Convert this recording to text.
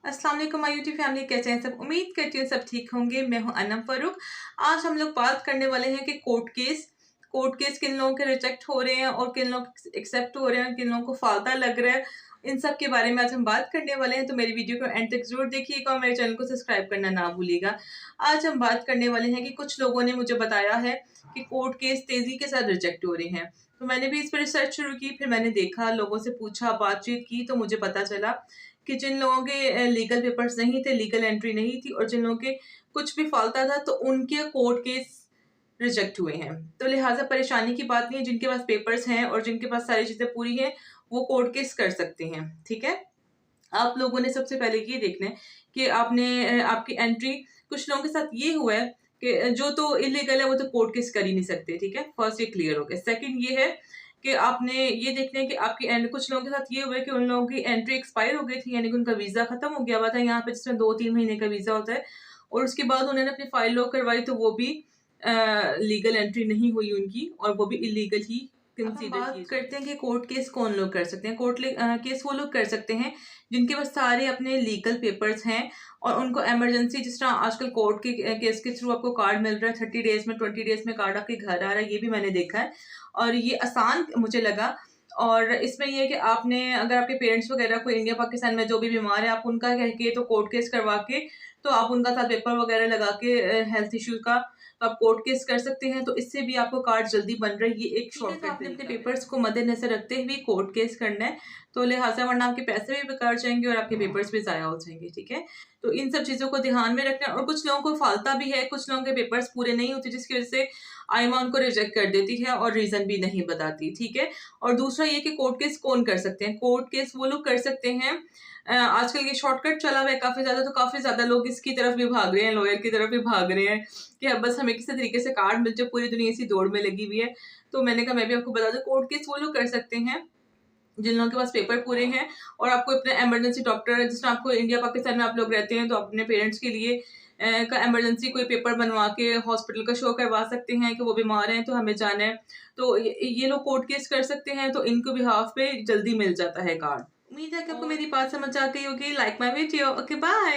अस्सलाम वालेकुम my YouTube family, कैसे हैं सब। उम्मीद करती हूँ सब ठीक होंगे। मैं हूँ अनम फारूक। आज हम लोग बात करने वाले हैं कि कोर्ट केस किन लोगों के रिजेक्ट हो रहे हैं और किन लोग एक्सेप्ट हो रहे हैं, किन लोगों को फालता लग रहा है। इन सब के बारे में आज हम बात करने वाले हैं, तो मेरी वीडियो को एंड तक जरूर देखिएगा और मेरे चैनल को सब्सक्राइब करना ना भूलिएगा। आज हम बात करने वाले हैं कि कुछ लोगों ने मुझे बताया है कि कोर्ट केस तेजी के साथ रिजेक्ट हो रहे हैं। तो मैंने भी इस पर रिसर्च शुरू की, फिर मैंने देखा, लोगों से पूछा, बातचीत की, तो मुझे पता चला कि जिन लोगों के लीगल पेपर्स नहीं थे, लीगल एंट्री नहीं थी और जिन लोगों के कुछ भी फालता था, तो उनके कोर्ट केस रिजेक्ट हुए हैं। तो लिहाजा परेशानी की बात नहीं है, जिनके पास पेपर्स हैं और जिनके पास सारी चीज़ें पूरी हैं, वो कोर्ट केस कर सकते हैं। ठीक है? आप लोगों ने सबसे पहले ये देखना है कि आपकी एंट्री, कुछ लोगों के साथ ये हुआ है कि जो तो इलीगल है वो तो कोर्ट केस कर ही नहीं सकते। ठीक है? फर्स्ट ये क्लियर हो गया। सेकंड ये है कि आपने ये देखना है कि आपकी एंड, कुछ लोगों के साथ ये हुआ है कि उन लोगों की एंट्री एक्सपायर हो गई थी, यानी कि उनका वीज़ा खत्म हो गया हुआ था यहाँ पे, जिसमें 2-3 महीने का वीज़ा होता है, और उसके बाद उन्होंने अपनी फाइल लॉक करवाई, तो वो भी लीगल एंट्री नहीं हुई उनकी और वो भी इलीगल ही कंसीडर बात करते हैं कि कोर्ट केस कौन लोग कर सकते हैं। केस वो लोग कर सकते हैं जिनके पास सारे अपने लीगल पेपर्स हैं और उनको इमरजेंसी, जिस तरह आजकल कोर्ट के केस के थ्रू आपको कार्ड मिल रहा है 30 डेज में, 20 डेज में कार्ड आपके घर आ रहा है, ये भी मैंने देखा है और ये आसान मुझे लगा। और इसमें ये है कि आपने, अगर आपके पेरेंट्स वगैरह कोई इंडिया पाकिस्तान में जो भी बीमार है, आप उनका कह के तो कोर्ट केस करवा के, तो आप उनका साथ पेपर वगैरह लगा के हेल्थ इश्यूज का, तो आप कोर्ट केस कर सकते हैं। तो इससे भी आपको कार्ड जल्दी बन रहा है। ये एक शॉर्टकट है। आपने अपने पेपर्स को मद्देनजर रखते हुए कोर्ट केस करना है, तो लिहाजा वरना आपके पैसे भी बेकार जाएंगे और आपके पेपर्स भी ज़ाया हो जाएंगे। ठीक है? तो इन सब चीज़ों को ध्यान में रखना है। और कुछ लोगों को फालता भी है, कुछ लोगों के पेपर्स पूरे नहीं होते, जिसकी वजह से आईमा उनको रिजेक्ट कर देती है और रीज़न भी नहीं बताती। ठीक है? और दूसरा ये कि कोर्ट केस कौन कर सकते हैं। कोर्ट केस वो लोग कर सकते हैं, आजकल ये शॉर्टकट चला हुआ है काफ़ी ज़्यादा, तो काफ़ी ज़्यादा लोग इसकी तरफ भी भाग रहे हैं, लॉयर की तरफ भी भाग रहे हैं कि अब बस हमें किसी तरीके से कार्ड मिल जाए। पूरी दुनिया इसी दौड़ में लगी हुई है। तो मैंने कहा मैं भी आपको बता दूं, कोर्ट केस वो लोग कर सकते हैं जिन लोगों के पास पेपर पूरे हैं और आपको अपने इमरजेंसी डॉक्टर, जिस तरह आपको इंडिया पाकिस्तान में आप लोग रहते हैं, तो अपने पेरेंट्स के लिए का इमरजेंसी कोई पेपर बनवा के हॉस्पिटल का शो करवा सकते हैं कि वो बीमार हैं तो हमें जाना है। तो ये लोग कोर्ट केस कर सकते हैं, तो इनको बिहाफ पे जल्दी मिल जाता है कार्ड। उम्मीद है कि आपको मेरी बात समझ आ गई होगी। Like my video. Okay, bye.